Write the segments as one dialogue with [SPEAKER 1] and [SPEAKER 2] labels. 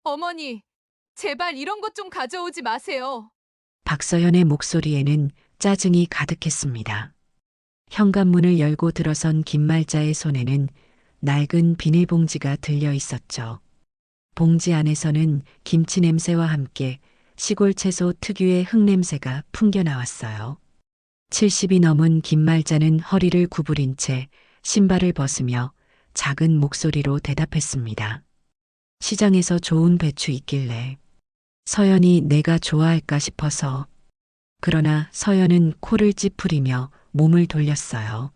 [SPEAKER 1] 어머니, 제발 이런 것 좀 가져오지 마세요.
[SPEAKER 2] 박서연의 목소리에는 짜증이 가득했습니다. 현관문을 열고 들어선 김말자의 손에는 낡은 비닐봉지가 들려 있었죠. 봉지 안에서는 김치 냄새와 함께 시골 채소 특유의 흙냄새가 풍겨 나왔어요. 70이 넘은 김말자는 허리를 구부린 채 신발을 벗으며 작은 목소리로 대답했습니다. 시장에서 좋은 배추 있길래 서연이 내가 좋아할까 싶어서. 그러나 서연은 코를 찌푸리며 몸을 돌렸어요.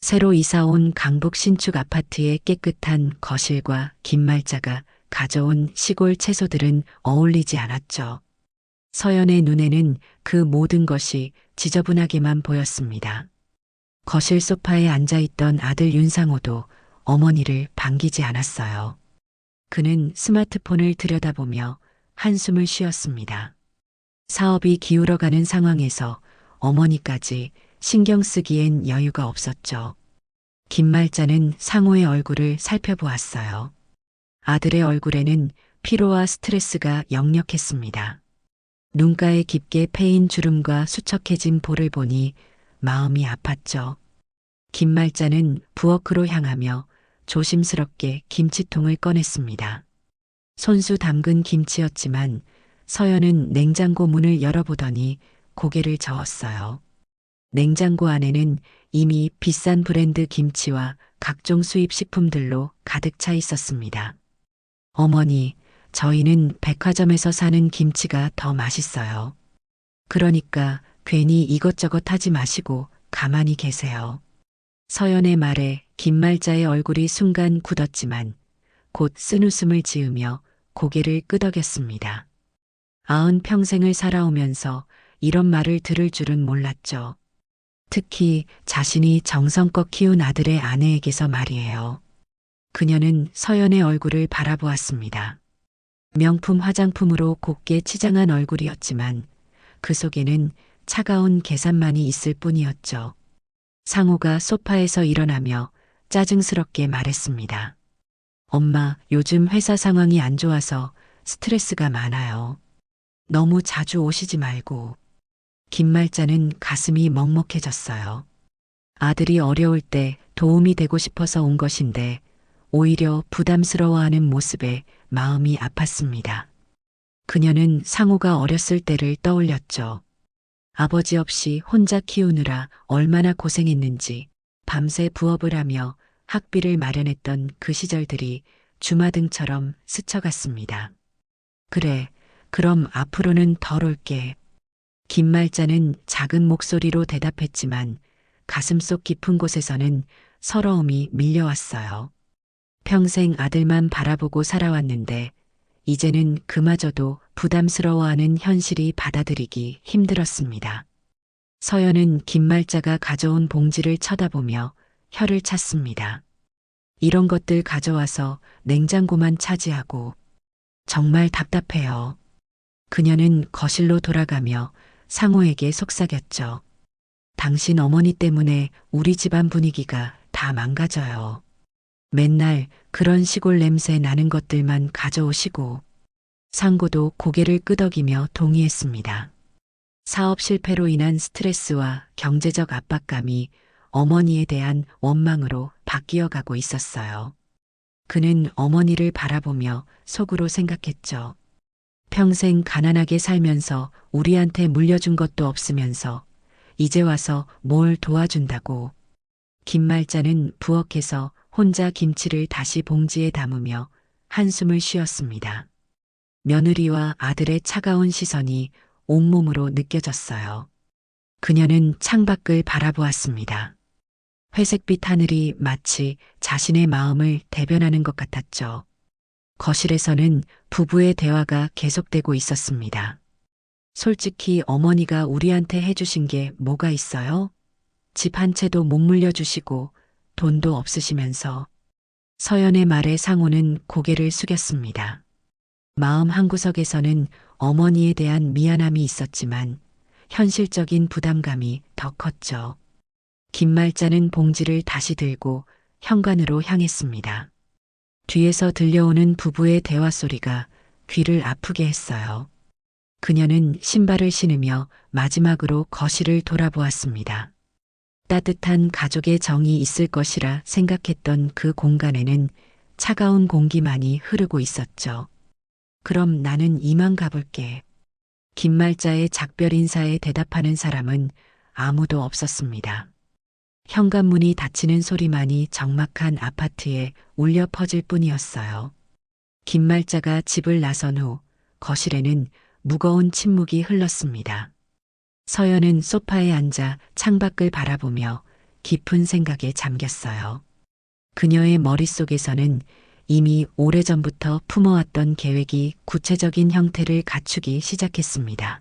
[SPEAKER 2] 새로 이사온 강북 신축 아파트의 깨끗한 거실과 김말자가 가져온 시골 채소들은 어울리지 않았죠. 서연의 눈에는 그 모든 것이 지저분하게만 보였습니다. 거실 소파에 앉아있던 아들 윤상호도 어머니를 반기지 않았어요. 그는 스마트폰을 들여다보며 한숨을 쉬었습니다. 사업이 기울어가는 상황에서 어머니까지 신경 쓰기엔 여유가 없었죠. 김말자는 상호의 얼굴을 살펴보았어요. 아들의 얼굴에는 피로와 스트레스가 역력했습니다. 눈가에 깊게 패인 주름과 수척해진 볼을 보니 마음이 아팠죠. 김말자는 부엌으로 향하며 조심스럽게 김치통을 꺼냈습니다. 손수 담근 김치였지만 서연은 냉장고 문을 열어보더니 고개를 저었어요. 냉장고 안에는 이미 비싼 브랜드 김치와 각종 수입 식품들로 가득 차 있었습니다. 어머니, 저희는 백화점에서 사는 김치가 더 맛있어요. 그러니까 괜히 이것저것 하지 마시고 가만히 계세요. 서연의 말에 김말자의 얼굴이 순간 굳었지만 곧 쓴웃음을 지으며 고개를 끄덕였습니다. 90평생을 살아오면서 이런 말을 들을 줄은 몰랐죠. 특히 자신이 정성껏 키운 아들의 아내에게서 말이에요. 그녀는 서연의 얼굴을 바라보았습니다. 명품 화장품으로 곱게 치장한 얼굴이었지만 그 속에는 차가운 계산만이 있을 뿐이었죠. 상호가 소파에서 일어나며 짜증스럽게 말했습니다. 엄마, 요즘 회사 상황이 안 좋아서 스트레스가 많아요. 너무 자주 오시지 말고. 김말자는 가슴이 먹먹해졌어요. 아들이 어려울 때 도움이 되고 싶어서 온 것인데 오히려 부담스러워하는 모습에 마음이 아팠습니다. 그녀는 상호가 어렸을 때를 떠올렸죠. 아버지 없이 혼자 키우느라 얼마나 고생했는지 밤새 부업을 하며 학비를 마련했던 그 시절들이 주마등처럼 스쳐갔습니다. 그래, 그럼 앞으로는 덜 올게. 김말자는 작은 목소리로 대답했지만 가슴속 깊은 곳에서는 서러움이 밀려왔어요. 평생 아들만 바라보고 살아왔는데 이제는 그마저도 부담스러워하는 현실이 받아들이기 힘들었습니다. 서연은 김말자가 가져온 봉지를 쳐다보며 혀를 찼습니다. 이런 것들 가져와서 냉장고만 차지하고 정말 답답해요. 그녀는 거실로 돌아가며 상호에게 속삭였죠. 당신 어머니 때문에 우리 집안 분위기가 다 망가져요. 맨날 그런 시골 냄새 나는 것들만 가져오시고. 상고도 고개를 끄덕이며 동의했습니다. 사업 실패로 인한 스트레스와 경제적 압박감이 어머니에 대한 원망으로 바뀌어 가고 있었어요. 그는 어머니를 바라보며 속으로 생각했죠. 평생 가난하게 살면서 우리한테 물려준 것도 없으면서 이제 와서 뭘 도와준다고. 김말자는 부엌에서 혼자 김치를 다시 봉지에 담으며 한숨을 쉬었습니다. 며느리와 아들의 차가운 시선이 온몸으로 느껴졌어요. 그녀는 창밖을 바라보았습니다. 회색빛 하늘이 마치 자신의 마음을 대변하는 것 같았죠. 거실에서는 부부의 대화가 계속되고 있었습니다. 솔직히 어머니가 우리한테 해주신 게 뭐가 있어요? 집 한 채도 못 물려주시고 돈도 없으시면서. 서연의 말에 상호는 고개를 숙였습니다. 마음 한구석에서는 어머니에 대한 미안함이 있었지만 현실적인 부담감이 더 컸죠. 김말자는 봉지를 다시 들고 현관으로 향했습니다. 뒤에서 들려오는 부부의 대화 소리가 귀를 아프게 했어요. 그녀는 신발을 신으며 마지막으로 거실을 돌아보았습니다. 따뜻한 가족의 정이 있을 것이라 생각했던 그 공간에는 차가운 공기만이 흐르고 있었죠. 그럼 나는 이만 가볼게. 김말자의 작별 인사에 대답하는 사람은 아무도 없었습니다. 현관문이 닫히는 소리만이 적막한 아파트에 울려 퍼질 뿐이었어요. 김말자가 집을 나선 후 거실에는 무거운 침묵이 흘렀습니다. 서연은 소파에 앉아 창밖을 바라보며 깊은 생각에 잠겼어요. 그녀의 머릿속에서는 이미 오래전부터 품어왔던 계획이 구체적인 형태를 갖추기 시작했습니다.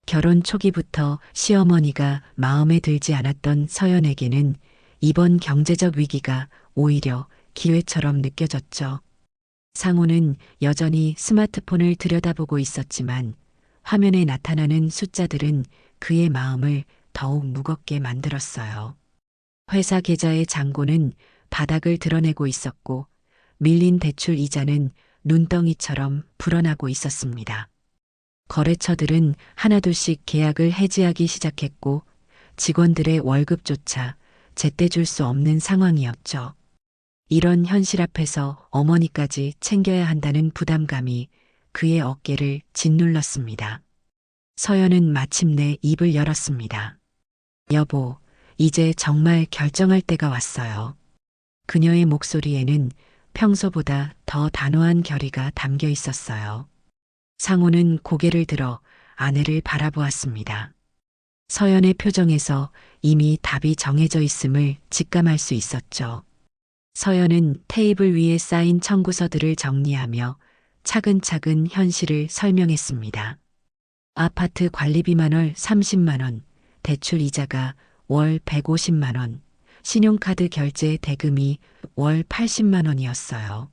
[SPEAKER 2] 결혼 초기부터 시어머니가 마음에 들지 않았던 서연에게는 이번 경제적 위기가 오히려 기회처럼 느껴졌죠. 상우는 여전히 스마트폰을 들여다보고 있었지만 화면에 나타나는 숫자들은 그의 마음을 더욱 무겁게 만들었어요. 회사 계좌의 잔고는 바닥을 드러내고 있었고 밀린 대출 이자는 눈덩이처럼 불어나고 있었습니다. 거래처들은 하나둘씩 계약을 해지하기 시작했고 직원들의 월급조차 제때 줄 수 없는 상황이었죠. 이런 현실 앞에서 어머니까지 챙겨야 한다는 부담감이 그의 어깨를 짓눌렀습니다. 서연은 마침내 입을 열었습니다. 여보, 이제 정말 결정할 때가 왔어요. 그녀의 목소리에는 평소보다 더 단호한 결의가 담겨 있었어요. 상우는 고개를 들어 아내를 바라보았습니다. 서연의 표정에서 이미 답이 정해져 있음을 직감할 수 있었죠. 서연은 테이블 위에 쌓인 청구서들을 정리하며 차근차근 현실을 설명했습니다. 아파트 관리비만 월 30만 원, 대출 이자가 월 150만 원, 신용카드 결제 대금이 월 80만 원이었어요.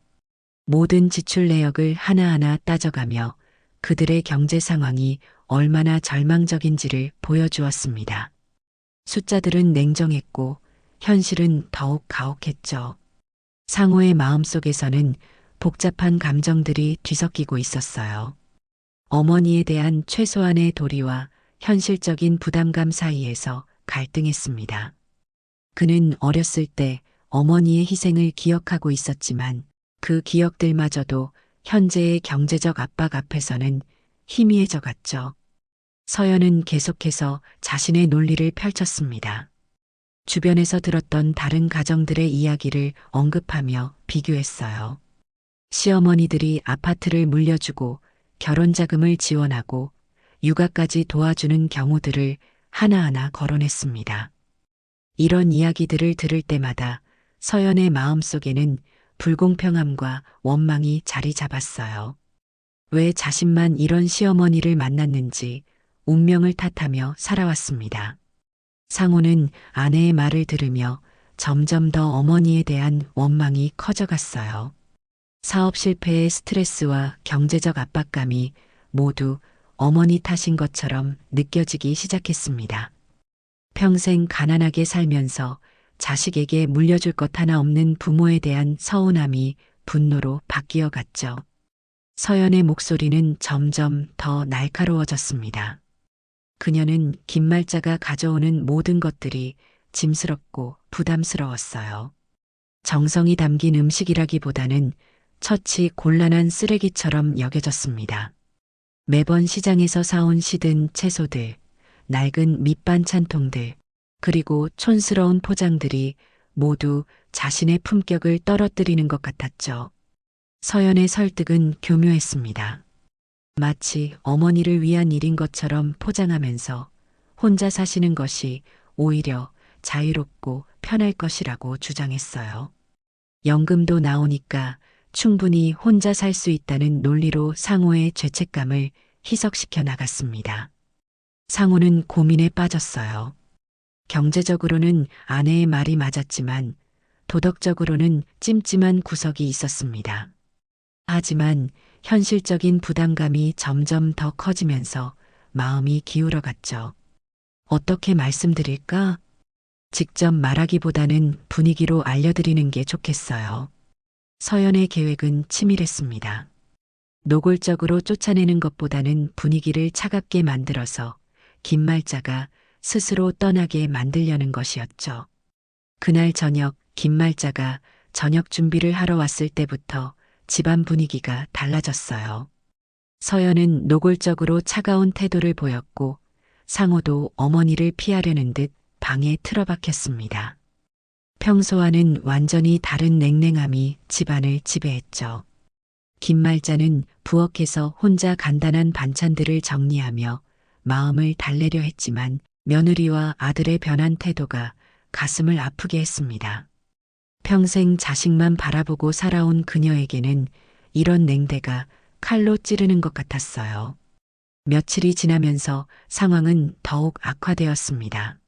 [SPEAKER 2] 모든 지출 내역을 하나하나 따져가며 그들의 경제 상황이 얼마나 절망적인지를 보여주었습니다. 숫자들은 냉정했고 현실은 더욱 가혹했죠. 상호의 마음속에서는 복잡한 감정들이 뒤섞이고 있었어요. 어머니에 대한 최소한의 도리와 현실적인 부담감 사이에서 갈등했습니다. 그는 어렸을 때 어머니의 희생을 기억하고 있었지만 그 기억들마저도 현재의 경제적 압박 앞에서는 희미해져 갔죠. 서연은 계속해서 자신의 논리를 펼쳤습니다. 주변에서 들었던 다른 가정들의 이야기를 언급하며 비교했어요. 시어머니들이 아파트를 물려주고 결혼 자금을 지원하고 육아까지 도와주는 경우들을 하나하나 거론했습니다. 이런 이야기들을 들을 때마다 서연의 마음속에는 불공평함과 원망이 자리 잡았어요. 왜 자신만 이런 시어머니를 만났는지 운명을 탓하며 살아왔습니다. 상우는 아내의 말을 들으며 점점 더 어머니에 대한 원망이 커져갔어요. 사업 실패의 스트레스와 경제적 압박감이 모두 어머니 탓인 것처럼 느껴지기 시작했습니다. 평생 가난하게 살면서 자식에게 물려줄 것 하나 없는 부모에 대한 서운함이 분노로 바뀌어 갔죠. 서연의 목소리는 점점 더 날카로워졌습니다. 그녀는 김말자가 가져오는 모든 것들이 짐스럽고 부담스러웠어요. 정성이 담긴 음식이라기보다는 처치 곤란한 쓰레기처럼 여겨졌습니다. 매번 시장에서 사온 시든 채소들, 낡은 밑반찬통들, 그리고 촌스러운 포장들이 모두 자신의 품격을 떨어뜨리는 것 같았죠. 서연의 설득은 교묘했습니다. 마치 어머니를 위한 일인 것처럼 포장하면서 혼자 사시는 것이 오히려 자유롭고 편할 것이라고 주장했어요. 연금도 나오니까 충분히 혼자 살 수 있다는 논리로 상호의 죄책감을 희석시켜 나갔습니다. 상호는 고민에 빠졌어요. 경제적으로는 아내의 말이 맞았지만 도덕적으로는 찜찜한 구석이 있었습니다. 하지만 현실적인 부담감이 점점 더 커지면서 마음이 기울어갔죠. 어떻게 말씀드릴까? 직접 말하기보다는 분위기로 알려드리는 게 좋겠어요. 서연의 계획은 치밀했습니다. 노골적으로 쫓아내는 것보다는 분위기를 차갑게 만들어서 김말자가 스스로 떠나게 만들려는 것이었죠. 그날 저녁 김말자가 저녁 준비를 하러 왔을 때부터 집안 분위기가 달라졌어요. 서연은 노골적으로 차가운 태도를 보였고 상호도 어머니를 피하려는 듯 방에 틀어박혔습니다. 평소와는 완전히 다른 냉랭함이 집안을 지배했죠. 김말자는 부엌에서 혼자 간단한 반찬들을 정리하며 마음을 달래려 했지만 며느리와 아들의 변한 태도가 가슴을 아프게 했습니다. 평생 자식만 바라보고 살아온 그녀에게는 이런 냉대가 칼로 찌르는 것 같았어요. 며칠이 지나면서 상황은 더욱 악화되었습니다.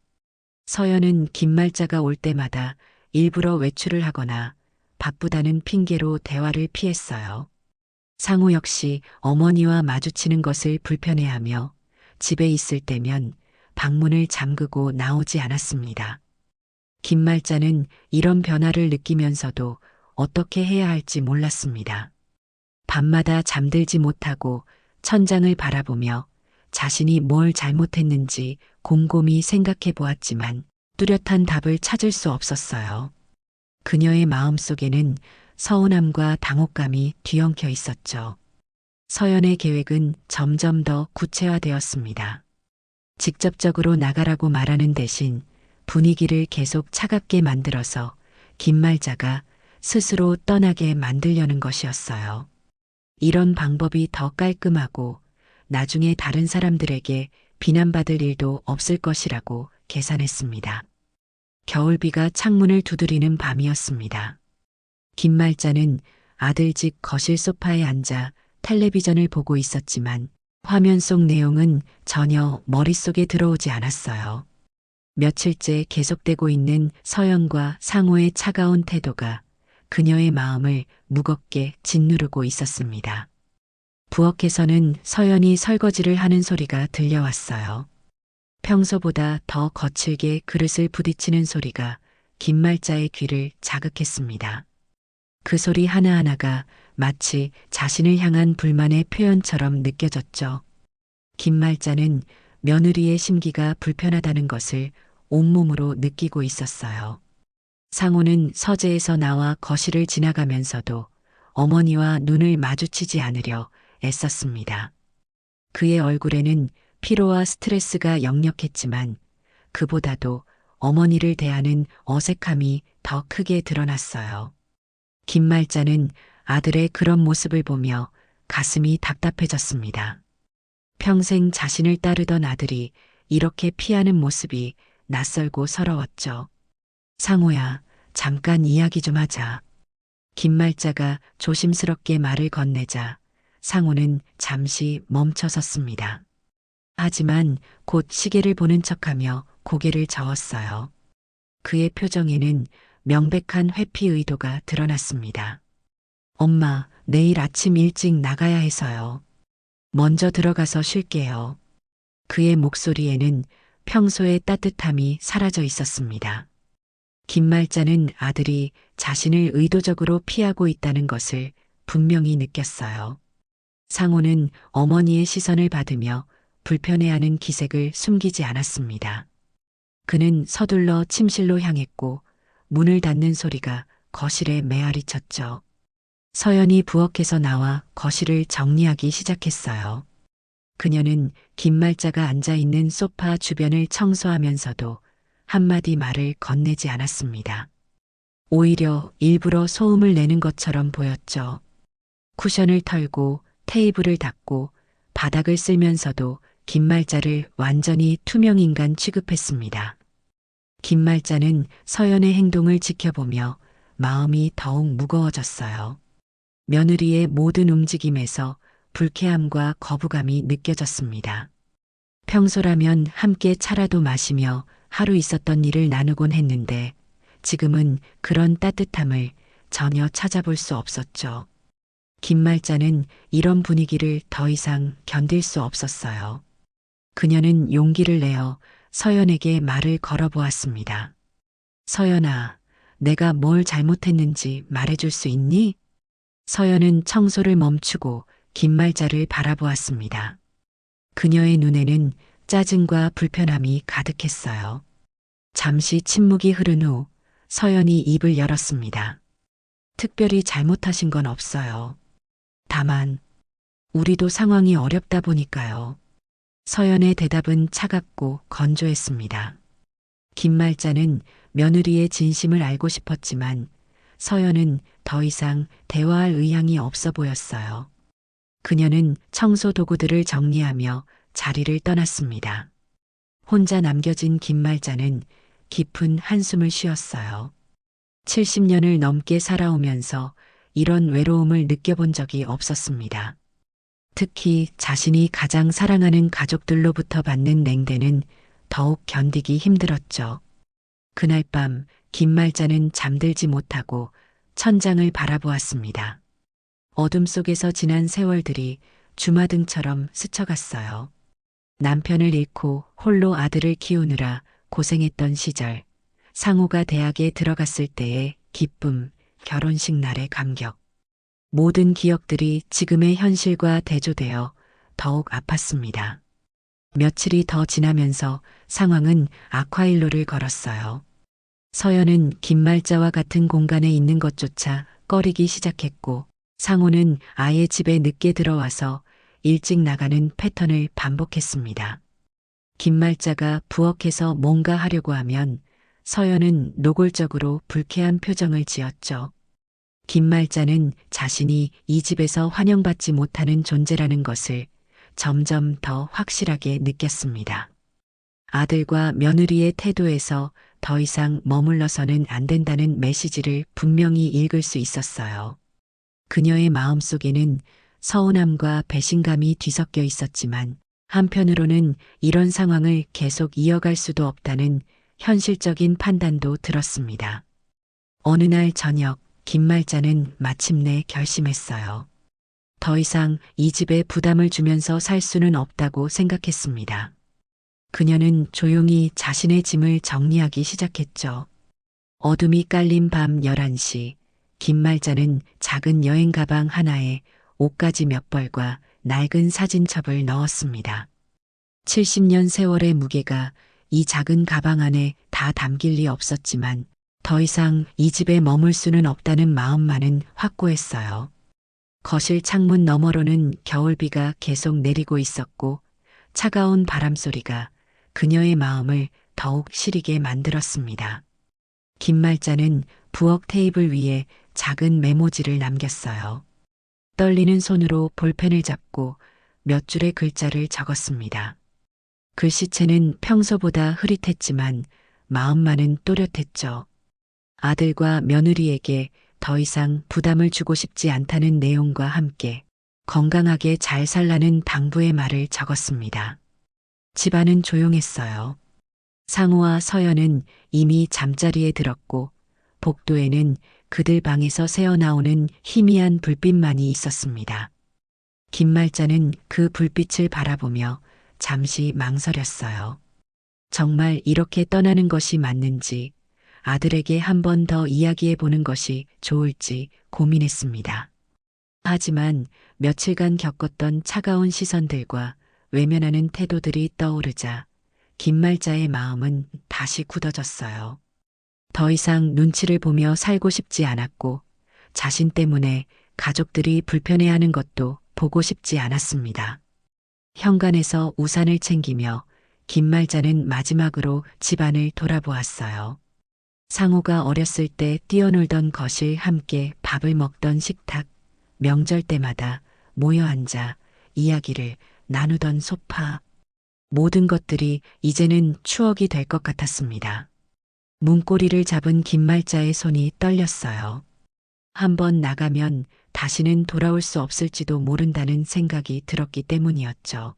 [SPEAKER 2] 서연은 김말자가 올 때마다 일부러 외출을 하거나 바쁘다는 핑계로 대화를 피했어요. 상우 역시 어머니와 마주치는 것을 불편해하며 집에 있을 때면 방문을 잠그고 나오지 않았습니다. 김말자는 이런 변화를 느끼면서도 어떻게 해야 할지 몰랐습니다. 밤마다 잠들지 못하고 천장을 바라보며 자신이 뭘 잘못했는지 곰곰이 생각해 보았지만 뚜렷한 답을 찾을 수 없었어요. 그녀의 마음속에는 서운함과 당혹감이 뒤엉켜 있었죠. 서연의 계획은 점점 더 구체화되었습니다. 직접적으로 나가라고 말하는 대신 분위기를 계속 차갑게 만들어서 김말자가 스스로 떠나게 만들려는 것이었어요. 이런 방법이 더 깔끔하고 나중에 다른 사람들에게 비난받을 일도 없을 것이라고 계산했습니다. 겨울비가 창문을 두드리는 밤이었습니다. 김말자는 아들 집 거실 소파에 앉아 텔레비전을 보고 있었지만 화면 속 내용은 전혀 머릿속에 들어오지 않았어요. 며칠째 계속되고 있는 서연과 상호의 차가운 태도가 그녀의 마음을 무겁게 짓누르고 있었습니다. 부엌에서는 서연이 설거지를 하는 소리가 들려왔어요. 평소보다 더 거칠게 그릇을 부딪히는 소리가 김말자의 귀를 자극했습니다. 그 소리 하나하나가 마치 자신을 향한 불만의 표현처럼 느껴졌죠. 김말자는 며느리의 심기가 불편하다는 것을 온몸으로 느끼고 있었어요. 상호는 서재에서 나와 거실을 지나가면서도 어머니와 눈을 마주치지 않으려 애썼습니다. 그의 얼굴에는 피로와 스트레스가 역력했지만 그보다도 어머니를 대하는 어색함이 더 크게 드러났어요. 김말자는 아들의 그런 모습을 보며 가슴이 답답해졌습니다. 평생 자신을 따르던 아들이 이렇게 피하는 모습이 낯설고 서러웠죠. 상호야, 잠깐 이야기 좀 하자. 김말자가 조심스럽게 말을 건네자 상호는 잠시 멈춰섰습니다. 하지만 곧 시계를 보는 척하며 고개를 저었어요. 그의 표정에는 명백한 회피 의도가 드러났습니다. 엄마, 내일 아침 일찍 나가야 해서요. 먼저 들어가서 쉴게요. 그의 목소리에는 평소의 따뜻함이 사라져 있었습니다. 김말자는 아들이 자신을 의도적으로 피하고 있다는 것을 분명히 느꼈어요. 상호는 어머니의 시선을 받으며 불편해하는 기색을 숨기지 않았습니다. 그는 서둘러 침실로 향했고 문을 닫는 소리가 거실에 메아리 쳤죠. 서연이 부엌에서 나와 거실을 정리하기 시작했어요. 그녀는 김말자가 앉아있는 소파 주변을 청소하면서도 한마디 말을 건네지 않았습니다. 오히려 일부러 소음을 내는 것처럼 보였죠. 쿠션을 털고 테이블을 닦고 바닥을 쓸면서도 김말자를 완전히 투명인간 취급했습니다. 김말자는 서연의 행동을 지켜보며 마음이 더욱 무거워졌어요. 며느리의 모든 움직임에서 불쾌함과 거부감이 느껴졌습니다. 평소라면 함께 차라도 마시며 하루 있었던 일을 나누곤 했는데 지금은 그런 따뜻함을 전혀 찾아볼 수 없었죠. 김말자는 이런 분위기를 더 이상 견딜 수 없었어요. 그녀는 용기를 내어 서연에게 말을 걸어보았습니다. 서연아, 내가 뭘 잘못했는지 말해줄 수 있니? 서연은 청소를 멈추고 김말자를 바라보았습니다. 그녀의 눈에는 짜증과 불편함이 가득했어요. 잠시 침묵이 흐른 후 서연이 입을 열었습니다. 특별히 잘못하신 건 없어요. 다만 우리도 상황이 어렵다 보니까요. 서연의 대답은 차갑고 건조했습니다. 김말자는 며느리의 진심을 알고 싶었지만 서연은 더 이상 대화할 의향이 없어 보였어요. 그녀는 청소 도구들을 정리하며 자리를 떠났습니다. 혼자 남겨진 김말자는 깊은 한숨을 쉬었어요. 70년을 넘게 살아오면서 이런 외로움을 느껴본 적이 없었습니다. 특히 자신이 가장 사랑하는 가족들로부터 받는 냉대는 더욱 견디기 힘들었죠. 그날 밤 김말자는 잠들지 못하고 천장을 바라보았습니다. 어둠 속에서 지난 세월들이 주마등처럼 스쳐갔어요. 남편을 잃고 홀로 아들을 키우느라 고생했던 시절, 상우가 대학에 들어갔을 때의 기쁨, 결혼식 날의 감격. 모든 기억들이 지금의 현실과 대조되어 더욱 아팠습니다. 며칠이 더 지나면서 상황은 악화일로를 걸었어요. 서연은 김말자와 같은 공간에 있는 것조차 꺼리기 시작했고, 상우는 아예 집에 늦게 들어와서 일찍 나가는 패턴을 반복했습니다. 김말자가 부엌에서 뭔가 하려고 하면 서연은 노골적으로 불쾌한 표정을 지었죠. 김말자는 자신이 이 집에서 환영받지 못하는 존재라는 것을 점점 더 확실하게 느꼈습니다. 아들과 며느리의 태도에서 더 이상 머물러서는 안 된다는 메시지를 분명히 읽을 수 있었어요. 그녀의 마음속에는 서운함과 배신감이 뒤섞여 있었지만 한편으로는 이런 상황을 계속 이어갈 수도 없다는 현실적인 판단도 들었습니다. 어느 날 저녁 김말자는 마침내 결심했어요. 더 이상 이 집에 부담을 주면서 살 수는 없다고 생각했습니다. 그녀는 조용히 자신의 짐을 정리하기 시작했죠. 어둠이 깔린 밤 11시, 김말자는 작은 여행 가방 하나에 옷가지 몇 벌과 낡은 사진첩을 넣었습니다. 70년 세월의 무게가 이 작은 가방 안에 다 담길 리 없었지만 더 이상 이 집에 머물 수는 없다는 마음만은 확고했어요. 거실 창문 너머로는 겨울비가 계속 내리고 있었고 차가운 바람 소리가 그녀의 마음을 더욱 시리게 만들었습니다. 김말자는 부엌 테이블 위에 작은 메모지를 남겼어요. 떨리는 손으로 볼펜을 잡고 몇 줄의 글자를 적었습니다. 글씨체는 평소보다 흐릿했지만 마음만은 또렷했죠. 아들과 며느리에게 더 이상 부담을 주고 싶지 않다는 내용과 함께 건강하게 잘 살라는 당부의 말을 적었습니다. 집안은 조용했어요. 상우와 서연은 이미 잠자리에 들었고 복도에는 그들 방에서 새어나오는 희미한 불빛만이 있었습니다. 김말자는 그 불빛을 바라보며 잠시 망설였어요. 정말 이렇게 떠나는 것이 맞는지, 아들에게 한 번 더 이야기해 보는 것이 좋을지 고민했습니다. 하지만 며칠간 겪었던 차가운 시선들과 외면하는 태도들이 떠오르자 김말자의 마음은 다시 굳어졌어요. 더 이상 눈치를 보며 살고 싶지 않았고 자신 때문에 가족들이 불편해하는 것도 보고 싶지 않았습니다. 현관에서 우산을 챙기며 김말자는 마지막으로 집안을 돌아보았어요. 상우가 어렸을 때 뛰어놀던 거실, 함께 밥을 먹던 식탁, 명절 때마다 모여 앉아 이야기를 나누던 소파, 모든 것들이 이제는 추억이 될 것 같았습니다. 문고리를 잡은 김말자의 손이 떨렸어요. 한번 나가면 다시는 돌아올 수 없을지도 모른다는 생각이 들었기 때문이었죠.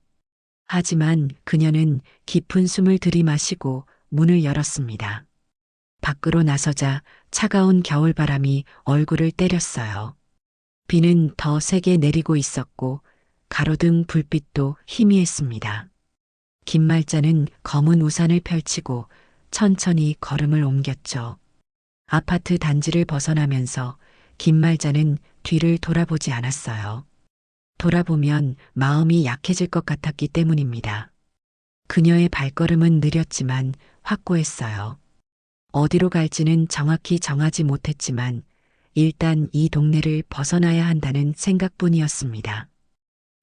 [SPEAKER 2] 하지만 그녀는 깊은 숨을 들이마시고 문을 열었습니다. 밖으로 나서자 차가운 겨울바람이 얼굴을 때렸어요. 비는 더 세게 내리고 있었고 가로등 불빛도 희미했습니다. 김말자는 검은 우산을 펼치고 천천히 걸음을 옮겼죠. 아파트 단지를 벗어나면서 김말자는 뒤를 돌아보지 않았어요. 돌아보면 마음이 약해질 것 같았기 때문입니다. 그녀의 발걸음은 느렸지만 확고했어요. 어디로 갈지는 정확히 정하지 못했지만 일단 이 동네를 벗어나야 한다는 생각뿐이었습니다.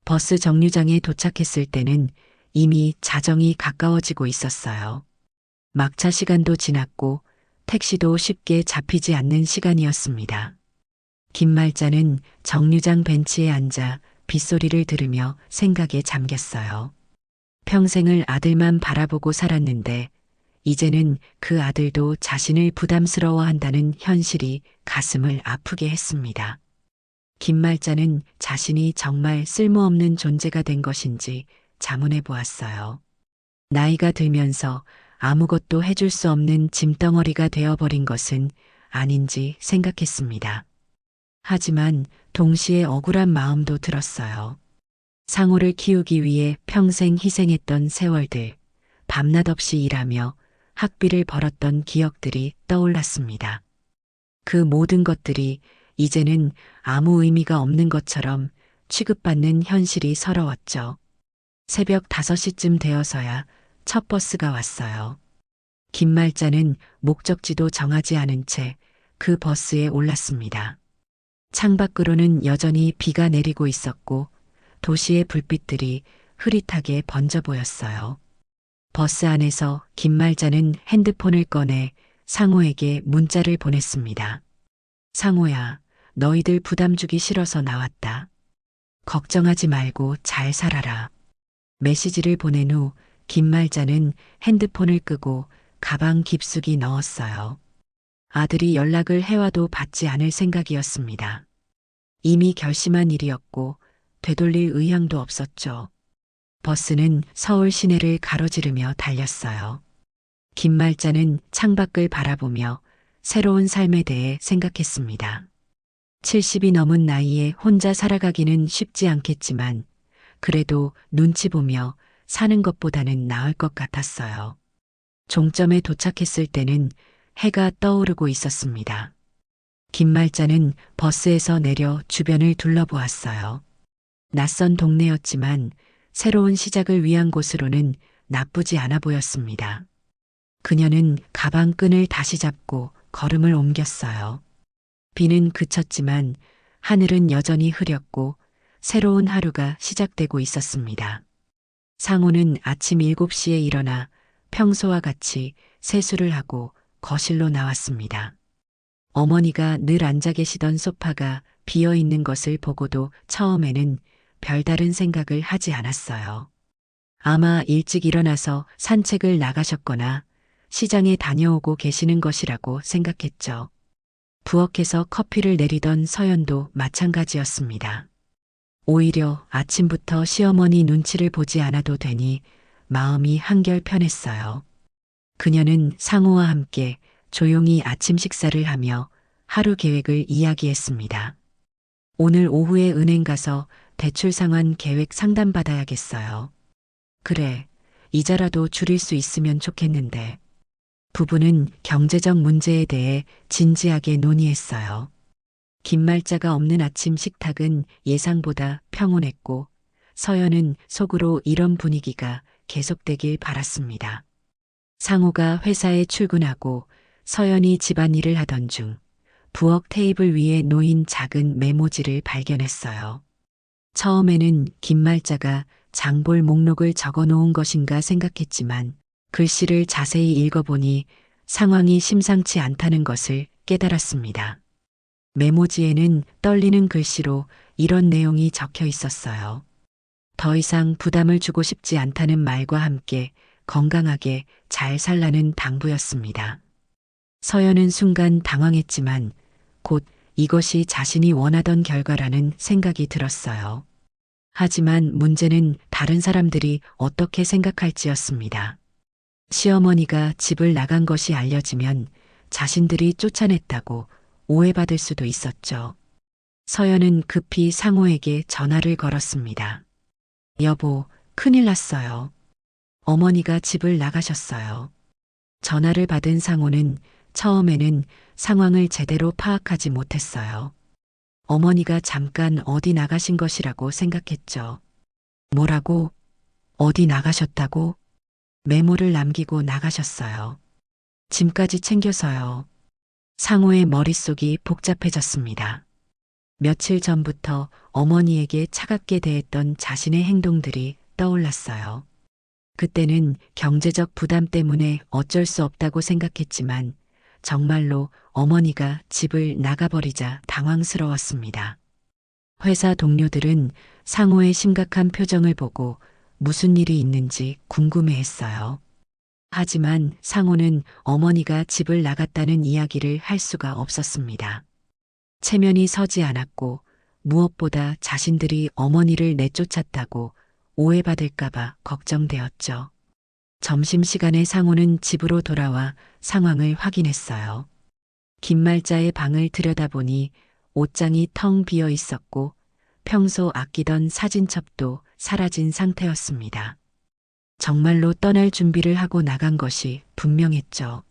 [SPEAKER 2] 버스 정류장에 도착했을 때는 이미 자정이 가까워지고 있었어요. 막차 시간도 지났고 택시도 쉽게 잡히지 않는 시간이었습니다. 김말자는 정류장 벤치에 앉아 빗소리를 들으며 생각에 잠겼어요. 평생을 아들만 바라보고 살았는데 이제는 그 아들도 자신을 부담스러워한다는 현실이 가슴을 아프게 했습니다. 김말자는 자신이 정말 쓸모없는 존재가 된 것인지 자문해 보았어요. 나이가 들면서 아무것도 해줄 수 없는 짐덩어리가 되어버린 것은 아닌지 생각했습니다. 하지만 동시에 억울한 마음도 들었어요. 상호를 키우기 위해 평생 희생했던 세월들, 밤낮 없이 일하며 학비를 벌었던 기억들이 떠올랐습니다. 그 모든 것들이 이제는 아무 의미가 없는 것처럼 취급받는 현실이 서러웠죠. 새벽 5시쯤 되어서야 첫 버스가 왔어요. 김말자는 목적지도 정하지 않은 채 그 버스에 올랐습니다. 창밖으로는 여전히 비가 내리고 있었고 도시의 불빛들이 흐릿하게 번져 보였어요. 버스 안에서 김말자는 핸드폰을 꺼내 상호에게 문자를 보냈습니다. 상호야, 너희들 부담 주기 싫어서 나왔다. 걱정하지 말고 잘 살아라. 메시지를 보낸 후 김말자는 핸드폰을 끄고 가방 깊숙이 넣었어요. 아들이 연락을 해와도 받지 않을 생각이었습니다. 이미 결심한 일이었고 되돌릴 의향도 없었죠. 버스는 서울 시내를 가로지르며 달렸어요. 김말자는 창밖을 바라보며 새로운 삶에 대해 생각했습니다. 70이 넘은 나이에 혼자 살아가기는 쉽지 않겠지만 그래도 눈치 보며 사는 것보다는 나을 것 같았어요. 종점에 도착했을 때는 해가 떠오르고 있었습니다. 김말자는 버스에서 내려 주변을 둘러보았어요. 낯선 동네였지만 새로운 시작을 위한 곳으로는 나쁘지 않아 보였습니다. 그녀는 가방 끈을 다시 잡고 걸음을 옮겼어요. 비는 그쳤지만 하늘은 여전히 흐렸고 새로운 하루가 시작되고 있었습니다. 상호는 아침 7시에 일어나 평소와 같이 세수를 하고 거실로 나왔습니다. 어머니가 늘 앉아 계시던 소파가 비어 있는 것을 보고도 처음에는 별다른 생각을 하지 않았어요. 아마 일찍 일어나서 산책을 나가셨거나 시장에 다녀오고 계시는 것이라고 생각했죠. 부엌에서 커피를 내리던 서연도 마찬가지였습니다. 오히려 아침부터 시어머니 눈치를 보지 않아도 되니 마음이 한결 편했어요. 그녀는 상호와 함께 조용히 아침 식사를 하며 하루 계획을 이야기했습니다. 오늘 오후에 은행 가서 대출 상환 계획 상담받아야겠어요. 그래, 이자라도 줄일 수 있으면 좋겠는데. 부부는 경제적 문제에 대해 진지하게 논의했어요. 김말자가 없는 아침 식탁은 예상보다 평온했고 서연은 속으로 이런 분위기가 계속되길 바랐습니다. 상호가 회사에 출근하고 서연이 집안일을 하던 중 부엌 테이블 위에 놓인 작은 메모지를 발견했어요. 처음에는 김말자가 장볼 목록을 적어 놓은 것인가 생각했지만 글씨를 자세히 읽어보니 상황이 심상치 않다는 것을 깨달았습니다. 메모지에는 떨리는 글씨로 이런 내용이 적혀 있었어요. 더 이상 부담을 주고 싶지 않다는 말과 함께 건강하게 잘 살라는 당부였습니다. 서연은 순간 당황했지만 곧 이것이 자신이 원하던 결과라는 생각이 들었어요. 하지만 문제는 다른 사람들이 어떻게 생각할지였습니다. 시어머니가 집을 나간 것이 알려지면 자신들이 쫓아냈다고 오해받을 수도 있었죠. 서연은 급히 상호에게 전화를 걸었습니다. 여보, 큰일 났어요. 어머니가 집을 나가셨어요. 전화를 받은 상호는 처음에는 상황을 제대로 파악하지 못했어요. 어머니가 잠깐 어디 나가신 것이라고 생각했죠. 뭐라고? 어디 나가셨다고? 메모를 남기고 나가셨어요. 짐까지 챙겨서요. 상호의 머릿속이 복잡해졌습니다. 며칠 전부터 어머니에게 차갑게 대했던 자신의 행동들이 떠올랐어요. 그때는 경제적 부담 때문에 어쩔 수 없다고 생각했지만 정말로 어머니가 집을 나가버리자 당황스러웠습니다. 회사 동료들은 상호의 심각한 표정을 보고 무슨 일이 있는지 궁금해했어요. 하지만 상호는 어머니가 집을 나갔다는 이야기를 할 수가 없었습니다. 체면이 서지 않았고 무엇보다 자신들이 어머니를 내쫓았다고 오해받을까봐 걱정되었죠. 점심시간에 상호는 집으로 돌아와 상황을 확인했어요. 김말자의 방을 들여다보니 옷장이 텅 비어 있었고 평소 아끼던 사진첩도 사라진 상태였습니다. 정말로 떠날 준비를 하고 나간 것이 분명했죠.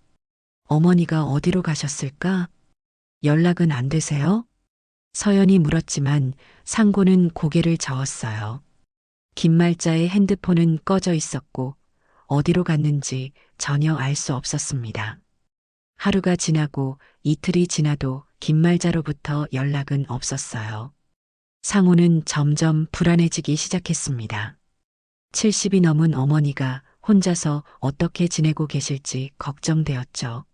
[SPEAKER 2] 어머니가 어디로 가셨을까? 연락은 안 되세요? 서연이 물었지만 상고는 고개를 저었어요. 김말자의 핸드폰은 꺼져 있었고 어디로 갔는지 전혀 알 수 없었습니다. 하루가 지나고 이틀이 지나도 김말자로부터 연락은 없었어요. 상호는 점점 불안해지기 시작했습니다. 70이 넘은 어머니가 혼자서 어떻게 지내고 계실지 걱정되었죠.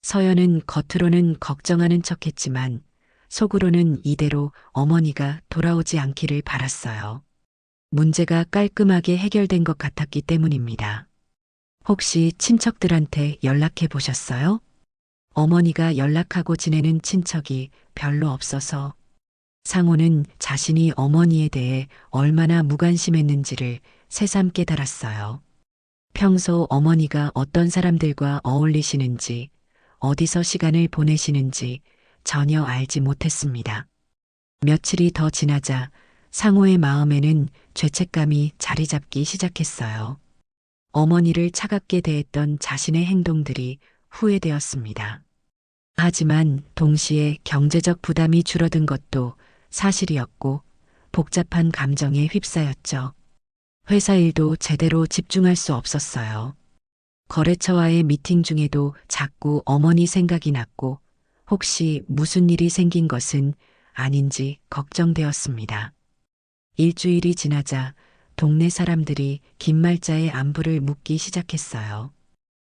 [SPEAKER 2] 서연은 겉으로는 걱정하는 척했지만 속으로는 이대로 어머니가 돌아오지 않기를 바랐어요. 문제가 깔끔하게 해결된 것 같았기 때문입니다. 혹시 친척들한테 연락해 보셨어요? 어머니가 연락하고 지내는 친척이 별로 없어서 상호는 자신이 어머니에 대해 얼마나 무관심했는지를 새삼 깨달았어요. 평소 어머니가 어떤 사람들과 어울리시는지, 어디서 시간을 보내시는지 전혀 알지 못했습니다. 며칠이 더 지나자 상호의 마음에는 죄책감이 자리 잡기 시작했어요. 어머니를 차갑게 대했던 자신의 행동들이 후회되었습니다. 하지만 동시에 경제적 부담이 줄어든 것도 사실이었고 복잡한 감정에 휩싸였죠. 회사 일도 제대로 집중할 수 없었어요. 거래처와의 미팅 중에도 자꾸 어머니 생각이 났고 혹시 무슨 일이 생긴 것은 아닌지 걱정되었습니다. 일주일이 지나자 동네 사람들이 김말자의 안부를 묻기 시작했어요.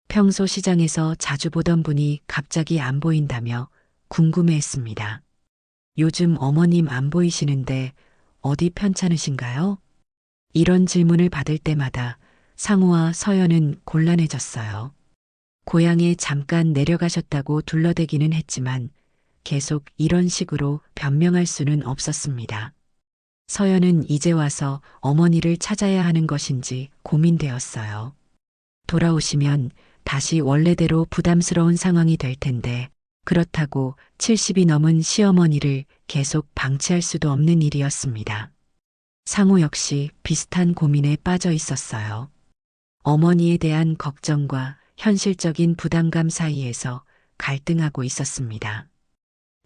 [SPEAKER 2] 평소 시장에서 자주 보던 분이 갑자기 안 보인다며 궁금해했습니다. 요즘 어머님 안 보이시는데 어디 편찮으신가요? 이런 질문을 받을 때마다 상우와 서연은 곤란해졌어요. 고향에 잠깐 내려가셨다고 둘러대기는 했지만 계속 이런 식으로 변명할 수는 없었습니다. 서연은 이제 와서 어머니를 찾아야 하는 것인지 고민되었어요. 돌아오시면 다시 원래대로 부담스러운 상황이 될 텐데 그렇다고 70이 넘은 시어머니를 계속 방치할 수도 없는 일이었습니다. 상우 역시 비슷한 고민에 빠져 있었어요. 어머니에 대한 걱정과 현실적인 부담감 사이에서 갈등하고 있었습니다.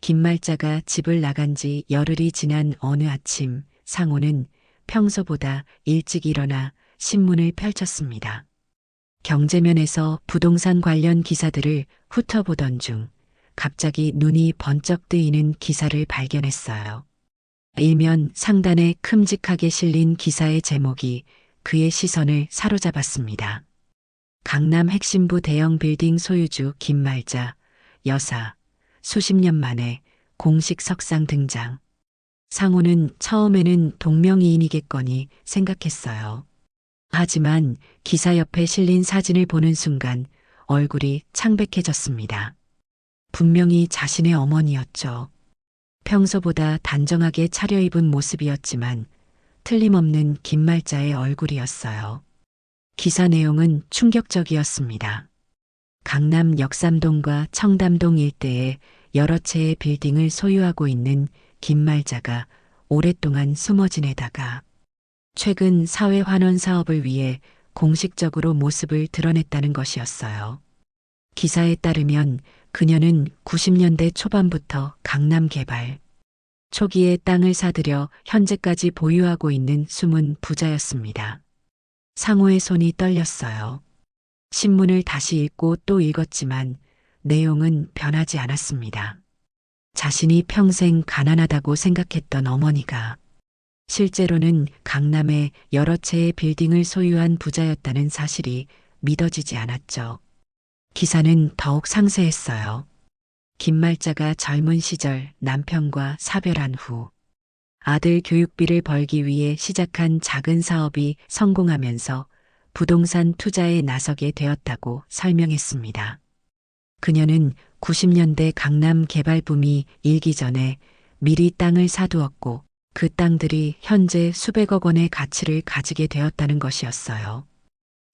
[SPEAKER 2] 김말자가 집을 나간 지 열흘이 지난 어느 아침 상우는 평소보다 일찍 일어나 신문을 펼쳤습니다. 경제면에서 부동산 관련 기사들을 훑어보던 중 갑자기 눈이 번쩍 뜨이는 기사를 발견했어요. 일면 상단에 큼직하게 실린 기사의 제목이 그의 시선을 사로잡았습니다. 강남 핵심부 대형 빌딩 소유주 김말자, 여사, 수십 년 만에 공식 석상 등장. 상호는 처음에는 동명이인이겠거니 생각했어요. 하지만 기사 옆에 실린 사진을 보는 순간 얼굴이 창백해졌습니다. 분명히 자신의 어머니였죠. 평소보다 단정하게 차려입은 모습이었지만 틀림없는 김말자의 얼굴이었어요. 기사 내용은 충격적이었습니다. 강남 역삼동과 청담동 일대에 여러 채의 빌딩을 소유하고 있는 김말자가 오랫동안 숨어 지내다가 최근 사회 환원 사업을 위해 공식적으로 모습을 드러냈다는 것이었어요. 기사에 따르면 그녀는 90년대 초반부터 강남 개발, 초기에 땅을 사들여 현재까지 보유하고 있는 숨은 부자였습니다. 상호의 손이 떨렸어요. 신문을 다시 읽고 또 읽었지만 내용은 변하지 않았습니다. 자신이 평생 가난하다고 생각했던 어머니가 실제로는 강남에 여러 채의 빌딩을 소유한 부자였다는 사실이 믿어지지 않았죠. 기사는 더욱 상세했어요. 김말자가 젊은 시절 남편과 사별한 후 아들 교육비를 벌기 위해 시작한 작은 사업이 성공하면서 부동산 투자에 나서게 되었다고 설명했습니다. 그녀는 90년대 강남 개발 붐이 일기 전에 미리 땅을 사두었고 그 땅들이 현재 수백억 원의 가치를 가지게 되었다는 것이었어요.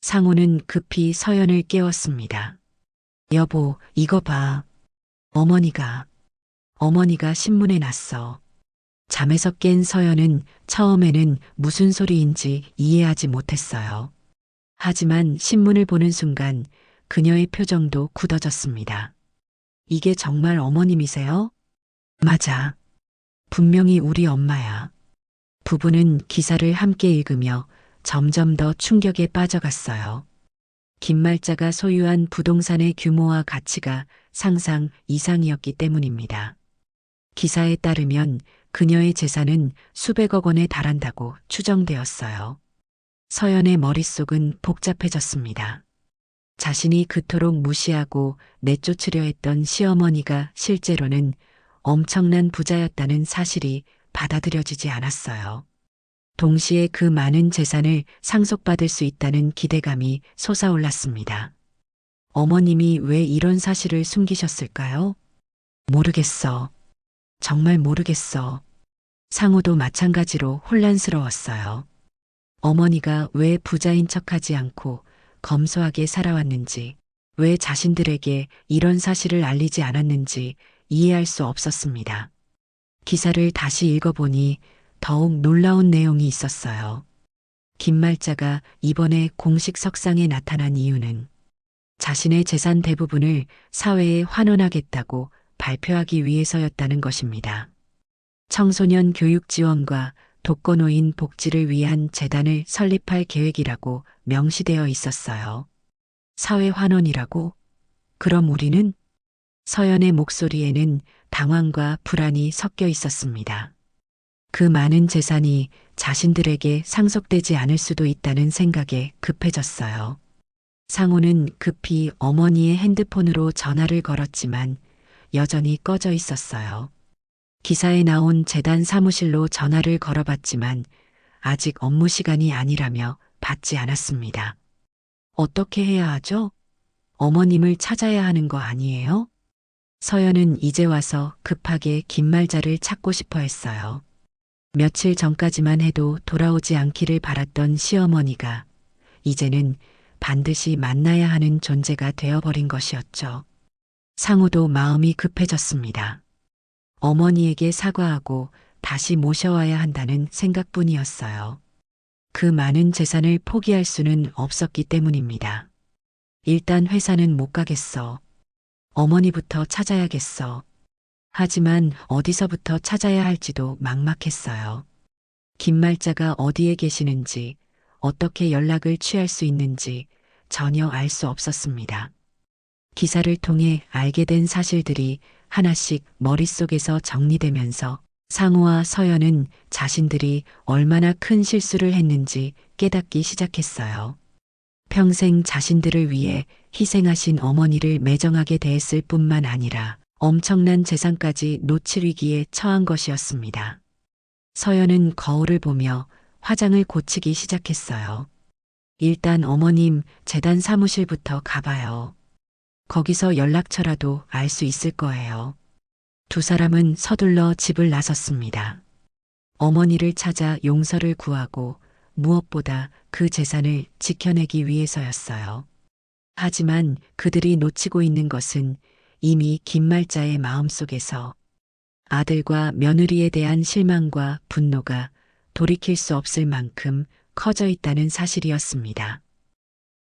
[SPEAKER 2] 상호는 급히 서연을 깨웠습니다. 여보, 이거 봐. 어머니가 신문에 났어. 잠에서 깬 서연은 처음에는 무슨 소리인지 이해하지 못했어요. 하지만 신문을 보는 순간 그녀의 표정도 굳어졌습니다. 이게 정말 어머님이세요? 맞아. 분명히 우리 엄마야. 부부는 기사를 함께 읽으며 점점 더 충격에 빠져갔어요. 김말자가 소유한 부동산의 규모와 가치가 상상 이상이었기 때문입니다. 기사에 따르면 그녀의 재산은 수백억 원에 달한다고 추정되었어요. 서연의 머릿속은 복잡해졌습니다. 자신이 그토록 무시하고 내쫓으려 했던 시어머니가 실제로는 엄청난 부자였다는 사실이 받아들여지지 않았어요. 동시에 그 많은 재산을 상속받을 수 있다는 기대감이 솟아올랐습니다. 어머님이 왜 이런 사실을 숨기셨을까요? 모르겠어. 정말 모르겠어. 상우도 마찬가지로 혼란스러웠어요. 어머니가 왜 부자인 척하지 않고 검소하게 살아왔는지, 왜 자신들에게 이런 사실을 알리지 않았는지 이해할 수 없었습니다. 기사를 다시 읽어보니 더욱 놀라운 내용이 있었어요. 김말자가 이번에 공식 석상에 나타난 이유는 자신의 재산 대부분을 사회에 환원하겠다고 발표하기 위해서였다는 것입니다. 청소년 교육 지원과 독거노인 복지를 위한 재단을 설립할 계획이라고 명시되어 있었어요. 사회 환원이라고? 그럼 우리는? 서연의 목소리에는 당황과 불안이 섞여 있었습니다. 그 많은 재산이 자신들에게 상속되지 않을 수도 있다는 생각에 급해졌어요. 상호는 급히 어머니의 핸드폰으로 전화를 걸었지만 여전히 꺼져 있었어요. 기사에 나온 재단 사무실로 전화를 걸어봤지만 아직 업무 시간이 아니라며 받지 않았습니다. 어떻게 해야 하죠? 어머님을 찾아야 하는 거 아니에요? 서연은 이제 와서 급하게 김말자를 찾고 싶어 했어요. 며칠 전까지만 해도 돌아오지 않기를 바랐던 시어머니가 이제는 반드시 만나야 하는 존재가 되어버린 것이었죠. 상우도 마음이 급해졌습니다. 어머니에게 사과하고 다시 모셔와야 한다는 생각뿐이었어요. 그 많은 재산을 포기할 수는 없었기 때문입니다. 일단 회사는 못 가겠어. 어머니부터 찾아야겠어. 하지만 어디서부터 찾아야 할지도 막막했어요. 김말자가 어디에 계시는지, 어떻게 연락을 취할 수 있는지 전혀 알 수 없었습니다. 기사를 통해 알게 된 사실들이 하나씩 머릿속에서 정리되면서 상우와 서연은 자신들이 얼마나 큰 실수를 했는지 깨닫기 시작했어요. 평생 자신들을 위해 희생하신 어머니를 매정하게 대했을 뿐만 아니라 엄청난 재산까지 놓칠 위기에 처한 것이었습니다. 서연은 거울을 보며 화장을 고치기 시작했어요. 일단 어머님 재단 사무실부터 가봐요. 거기서 연락처라도 알 수 있을 거예요. 두 사람은 서둘러 집을 나섰습니다. 어머니를 찾아 용서를 구하고 무엇보다 그 재산을 지켜내기 위해서였어요. 하지만 그들이 놓치고 있는 것은 이미 김말자의 마음속에서 아들과 며느리에 대한 실망과 분노가 돌이킬 수 없을 만큼 커져 있다는 사실이었습니다.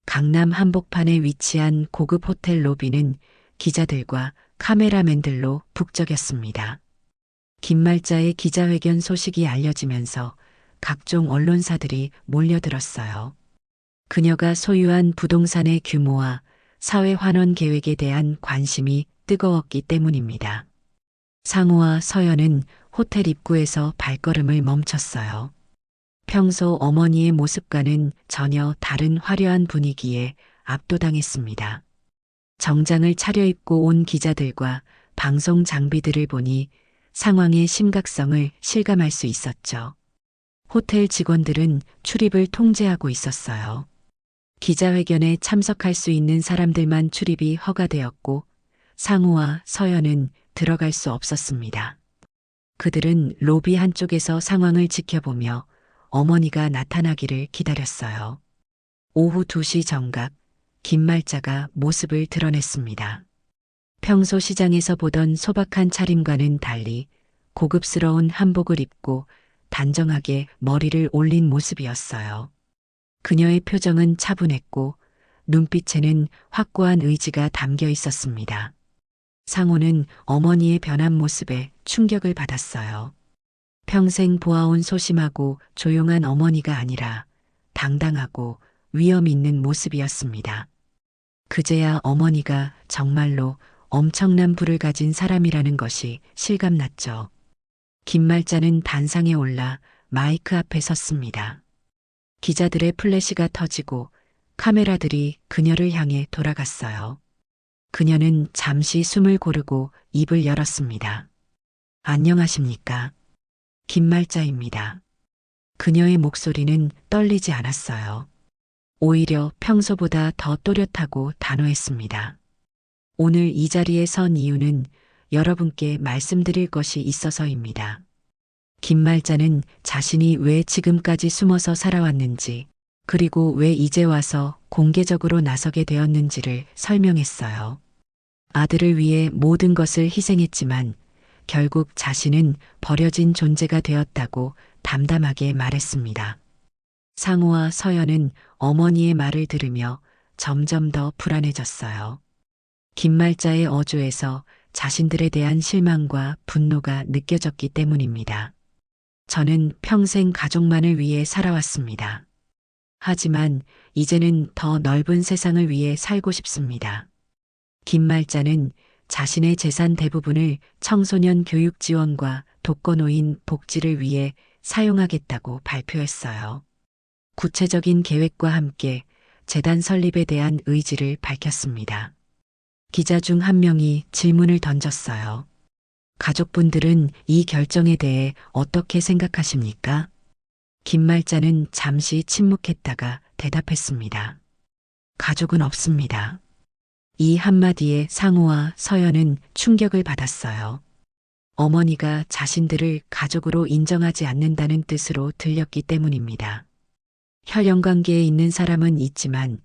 [SPEAKER 2] 강남 한복판에 위치한 고급 호텔 로비는 기자들과 카메라맨들로 북적였습니다. 김말자의 기자회견 소식이 알려지면서 각종 언론사들이 몰려들었어요. 그녀가 소유한 부동산의 규모와 사회 환원 계획에 대한 관심이 뜨거웠기 때문입니다. 상우와 서연은 호텔 입구에서 발걸음을 멈췄어요. 평소 어머니의 모습과는 전혀 다른 화려한 분위기에 압도당했습니다. 정장을 차려입고 온 기자들과 방송 장비들을 보니 상황의 심각성을 실감할 수 있었죠. 호텔 직원들은 출입을 통제하고 있었어요. 기자회견에 참석할 수 있는 사람들만 출입이 허가되었고 상우와 서연은 들어갈 수 없었습니다. 그들은 로비 한쪽에서 상황을 지켜보며 어머니가 나타나기를 기다렸어요. 오후 2시 정각 김말자가 모습을 드러냈습니다. 평소 시장에서 보던 소박한 차림과는 달리 고급스러운 한복을 입고 단정하게 머리를 올린 모습이었어요. 그녀의 표정은 차분했고 눈빛에는 확고한 의지가 담겨 있었습니다. 상우는 어머니의 변한 모습에 충격을 받았어요. 평생 보아온 소심하고 조용한 어머니가 아니라 당당하고 위험 있는 모습이었습니다. 그제야 어머니가 정말로 엄청난 부를 가진 사람이라는 것이 실감났죠. 김말자는 단상에 올라 마이크 앞에 섰습니다. 기자들의 플래시가 터지고 카메라들이 그녀를 향해 돌아갔어요. 그녀는 잠시 숨을 고르고 입을 열었습니다. 안녕하십니까? 김말자입니다. 그녀의 목소리는 떨리지 않았어요. 오히려 평소보다 더 또렷하고 단호했습니다. 오늘 이 자리에 선 이유는 여러분께 말씀드릴 것이 있어서입니다. 김말자는 자신이 왜 지금까지 숨어서 살아왔는지, 그리고 왜 이제 와서 공개적으로 나서게 되었는지를 설명했어요. 아들을 위해 모든 것을 희생했지만 결국 자신은 버려진 존재가 되었다고 담담하게 말했습니다. 상우와 서연은 어머니의 말을 들으며 점점 더 불안해졌어요. 김말자의 어조에서 자신들에 대한 실망과 분노가 느껴졌기 때문입니다. 저는 평생 가족만을 위해 살아왔습니다. 하지만 이제는 더 넓은 세상을 위해 살고 싶습니다. 김말자는 자신의 재산 대부분을 청소년 교육 지원과 독거노인 복지를 위해 사용하겠다고 발표했어요. 구체적인 계획과 함께 재단 설립에 대한 의지를 밝혔습니다. 기자 중 한 명이 질문을 던졌어요. 가족분들은 이 결정에 대해 어떻게 생각하십니까? 김말자는 잠시 침묵했다가 대답했습니다. 가족은 없습니다. 이 한마디에 상우와 서연은 충격을 받았어요. 어머니가 자신들을 가족으로 인정하지 않는다는 뜻으로 들렸기 때문입니다. 혈연 관계에 있는 사람은 있지만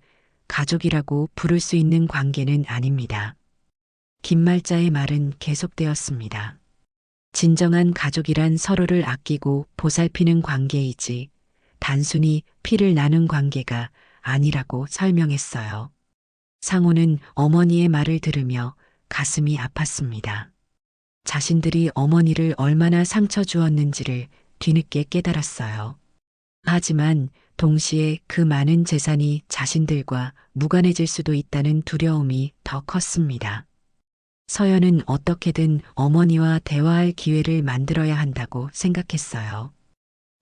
[SPEAKER 2] 가족이라고 부를 수 있는 관계는 아닙니다. 김말자의 말은 계속되었습니다. 진정한 가족이란 서로를 아끼고 보살피는 관계이지 단순히 피를 나눈 관계가 아니라고 설명했어요. 상우는 어머니의 말을 들으며 가슴이 아팠습니다. 자신들이 어머니를 얼마나 상처 주었는지를 뒤늦게 깨달았어요. 하지만 동시에 그 많은 재산이 자신들과 무관해질 수도 있다는 두려움이 더 컸습니다. 서연은 어떻게든 어머니와 대화할 기회를 만들어야 한다고 생각했어요.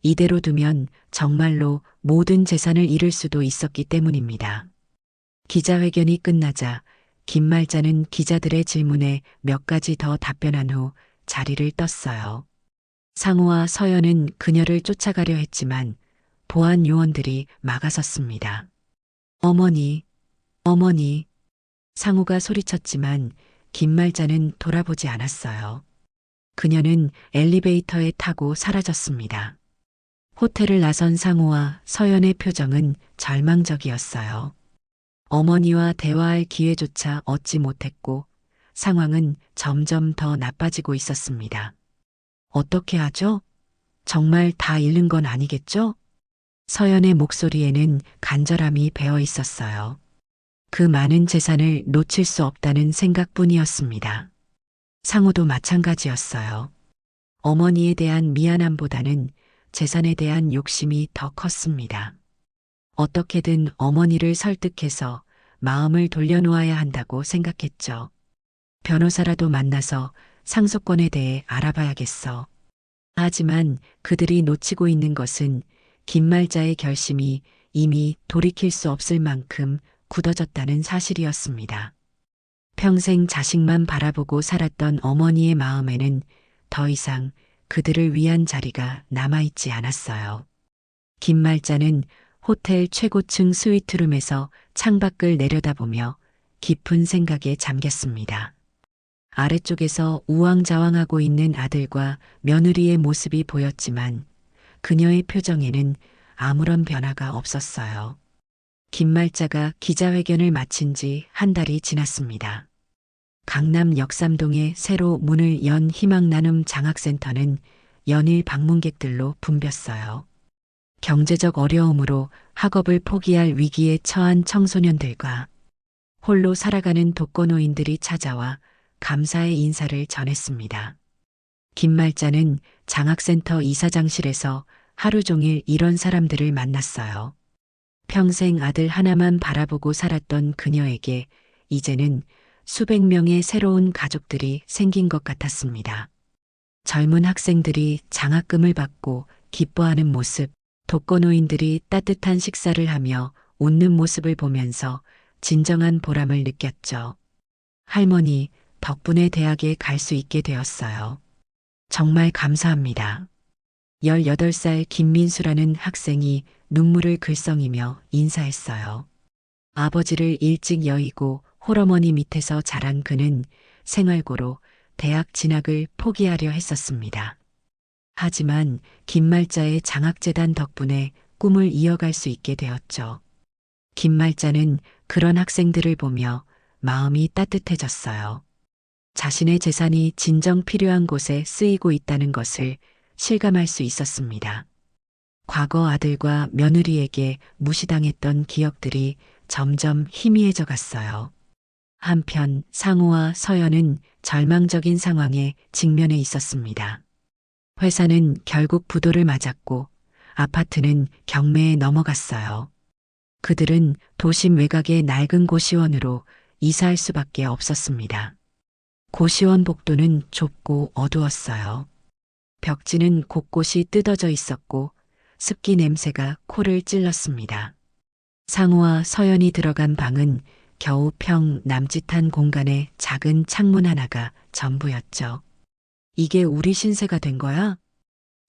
[SPEAKER 2] 이대로 두면 정말로 모든 재산을 잃을 수도 있었기 때문입니다. 기자회견이 끝나자 김말자는 기자들의 질문에 몇 가지 더 답변한 후 자리를 떴어요. 상우와 서연은 그녀를 쫓아가려 했지만 보안 요원들이 막아섰습니다. 어머니, 어머니. 상우가 소리쳤지만 김말자는 돌아보지 않았어요. 그녀는 엘리베이터에 타고 사라졌습니다. 호텔을 나선 상우와 서연의 표정은 절망적이었어요. 어머니와 대화할 기회조차 얻지 못했고 상황은 점점 더 나빠지고 있었습니다. 어떻게 하죠? 정말 다 잃는 건 아니겠죠? 서연의 목소리에는 간절함이 배어 있었어요. 그 많은 재산을 놓칠 수 없다는 생각뿐이었습니다. 상우도 마찬가지였어요. 어머니에 대한 미안함보다는 재산에 대한 욕심이 더 컸습니다. 어떻게든 어머니를 설득해서 마음을 돌려놓아야 한다고 생각했죠. 변호사라도 만나서 상속권에 대해 알아봐야겠어. 하지만 그들이 놓치고 있는 것은 김말자의 결심이 이미 돌이킬 수 없을 만큼 굳어졌다는 사실이었습니다. 평생 자식만 바라보고 살았던 어머니의 마음에는 더 이상 그들을 위한 자리가 남아있지 않았어요. 김말자는 호텔 최고층 스위트룸에서 창밖을 내려다보며 깊은 생각에 잠겼습니다. 아래쪽에서 우왕좌왕하고 있는 아들과 며느리의 모습이 보였지만 그녀의 표정에는 아무런 변화가 없었어요. 김말자가 기자회견을 마친 지 한 달이 지났습니다. 강남 역삼동에 새로 문을 연 희망나눔 장학센터는 연일 방문객들로 붐볐어요. 경제적 어려움으로 학업을 포기할 위기에 처한 청소년들과 홀로 살아가는 독거노인들이 찾아와 감사의 인사를 전했습니다. 김말자는 장학센터 이사장실에서 하루 종일 이런 사람들을 만났어요. 평생 아들 하나만 바라보고 살았던 그녀에게 이제는 수백 명의 새로운 가족들이 생긴 것 같았습니다. 젊은 학생들이 장학금을 받고 기뻐하는 모습, 독거노인들이 따뜻한 식사를 하며 웃는 모습을 보면서 진정한 보람을 느꼈죠. 할머니, 덕분에 대학에 갈 수 있게 되었어요. 정말 감사합니다. 18살 김민수라는 학생이 눈물을 글썽이며 인사했어요. 아버지를 일찍 여의고 홀어머니 밑에서 자란 그는 생활고로 대학 진학을 포기하려 했었습니다. 하지만 김말자의 장학재단 덕분에 꿈을 이어갈 수 있게 되었죠. 김말자는 그런 학생들을 보며 마음이 따뜻해졌어요. 자신의 재산이 진정 필요한 곳에 쓰이고 있다는 것을 실감할 수 있었습니다. 과거 아들과 며느리에게 무시당했던 기억들이 점점 희미해져 갔어요. 한편 상우와 서연은 절망적인 상황에 직면해 있었습니다. 회사는 결국 부도를 맞았고 아파트는 경매에 넘어갔어요. 그들은 도심 외곽의 낡은 고시원으로 이사할 수밖에 없었습니다. 고시원 복도는 좁고 어두웠어요. 벽지는 곳곳이 뜯어져 있었고 습기 냄새가 코를 찔렀습니다. 상우와 서연이 들어간 방은 겨우 평 남짓한 공간에 작은 창문 하나가 전부였죠. 이게 우리 신세가 된 거야?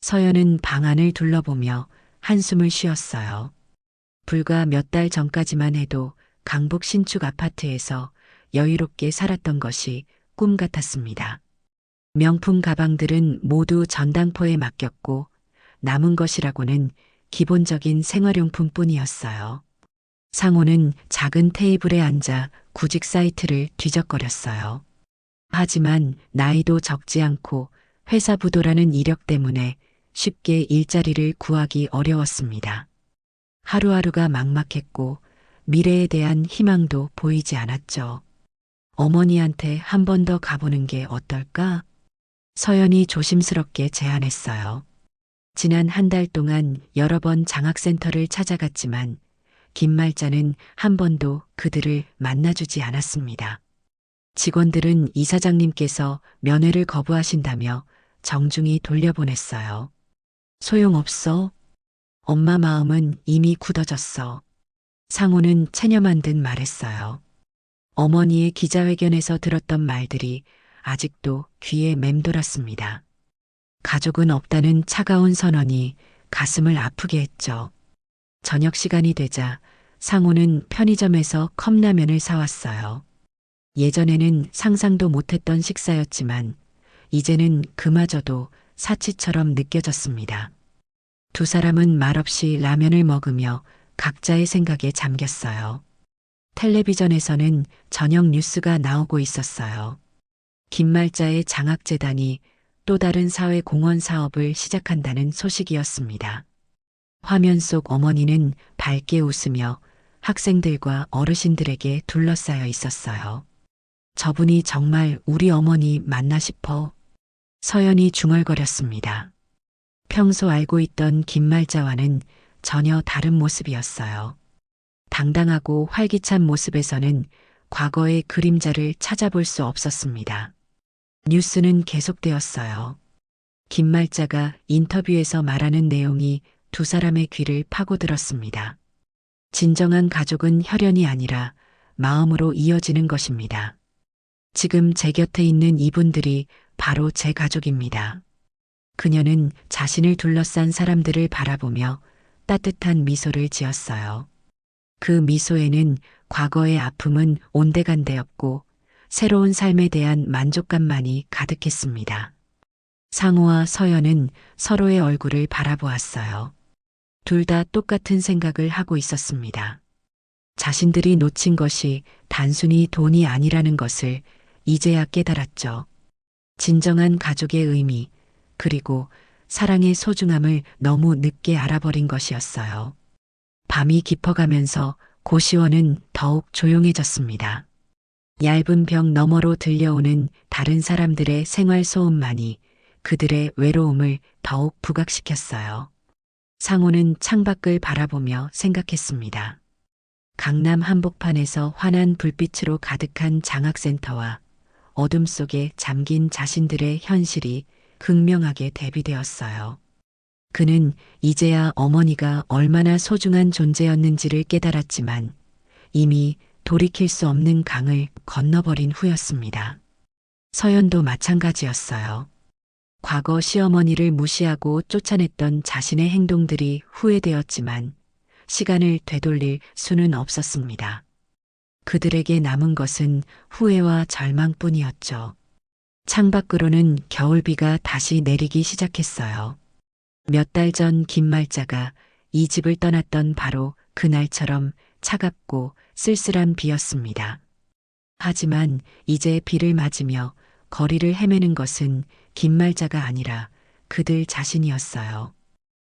[SPEAKER 2] 서연은 방 안을 둘러보며 한숨을 쉬었어요. 불과 몇 달 전까지만 해도 강북 신축 아파트에서 여유롭게 살았던 것이 꿈 같았습니다. 명품 가방들은 모두 전당포에 맡겼고 남은 것이라고는 기본적인 생활용품뿐이었어요. 상호는 작은 테이블에 앉아 구직 사이트를 뒤적거렸어요. 하지만 나이도 적지 않고 회사 부도라는 이력 때문에 쉽게 일자리를 구하기 어려웠습니다. 하루하루가 막막했고 미래에 대한 희망도 보이지 않았죠. 어머니한테 한 번 더 가보는 게 어떨까? 서연이 조심스럽게 제안했어요. 지난 한 달 동안 여러 번 장학센터를 찾아갔지만 김말자는 한 번도 그들을 만나주지 않았습니다. 직원들은 이사장님께서 면회를 거부하신다며 정중히 돌려보냈어요. 소용없어. 엄마 마음은 이미 굳어졌어. 상우는 체념한 듯 말했어요. 어머니의 기자회견에서 들었던 말들이 아직도 귀에 맴돌았습니다. 가족은 없다는 차가운 선언이 가슴을 아프게 했죠. 저녁 시간이 되자 상우는 편의점에서 컵라면을 사왔어요. 예전에는 상상도 못했던 식사였지만 이제는 그마저도 사치처럼 느껴졌습니다. 두 사람은 말없이 라면을 먹으며 각자의 생각에 잠겼어요. 텔레비전에서는 저녁 뉴스가 나오고 있었어요. 김말자의 장학재단이 또 다른 사회 공헌 사업을 시작한다는 소식이었습니다. 화면 속 어머니는 밝게 웃으며 학생들과 어르신들에게 둘러싸여 있었어요. 저분이 정말 우리 어머니 맞나 싶어. 서연이 중얼거렸습니다. 평소 알고 있던 김말자와는 전혀 다른 모습이었어요. 당당하고 활기찬 모습에서는 과거의 그림자를 찾아볼 수 없었습니다. 뉴스는 계속되었어요. 김말자가 인터뷰에서 말하는 내용이 두 사람의 귀를 파고들었습니다. 진정한 가족은 혈연이 아니라 마음으로 이어지는 것입니다. 지금 제 곁에 있는 이분들이 바로 제 가족입니다. 그녀는 자신을 둘러싼 사람들을 바라보며 따뜻한 미소를 지었어요. 그 미소에는 과거의 아픔은 온데간데 없고 새로운 삶에 대한 만족감만이 가득했습니다. 상우와 서연은 서로의 얼굴을 바라보았어요. 둘 다 똑같은 생각을 하고 있었습니다. 자신들이 놓친 것이 단순히 돈이 아니라는 것을 이제야 깨달았죠. 진정한 가족의 의미, 그리고 사랑의 소중함을 너무 늦게 알아버린 것이었어요. 밤이 깊어가면서 고시원은 더욱 조용해졌습니다. 얇은 벽 너머로 들려오는 다른 사람들의 생활 소음만이 그들의 외로움을 더욱 부각시켰어요. 상우는 창밖을 바라보며 생각했습니다. 강남 한복판에서 환한 불빛으로 가득한 장학센터와 어둠 속에 잠긴 자신들의 현실이 극명하게 대비되었어요. 그는 이제야 어머니가 얼마나 소중한 존재였는지를 깨달았지만 이미 돌이킬 수 없는 강을 건너버린 후였습니다. 서연도 마찬가지였어요. 과거 시어머니를 무시하고 쫓아냈던 자신의 행동들이 후회되었지만 시간을 되돌릴 수는 없었습니다. 그들에게 남은 것은 후회와 절망뿐이었죠. 창밖으로는 겨울비가 다시 내리기 시작했어요. 몇 달 전 김말자가 이 집을 떠났던 바로 그날처럼 차갑고 쓸쓸한 비였습니다. 하지만 이제 비를 맞으며 거리를 헤매는 것은 김말자가 아니라 그들 자신이었어요.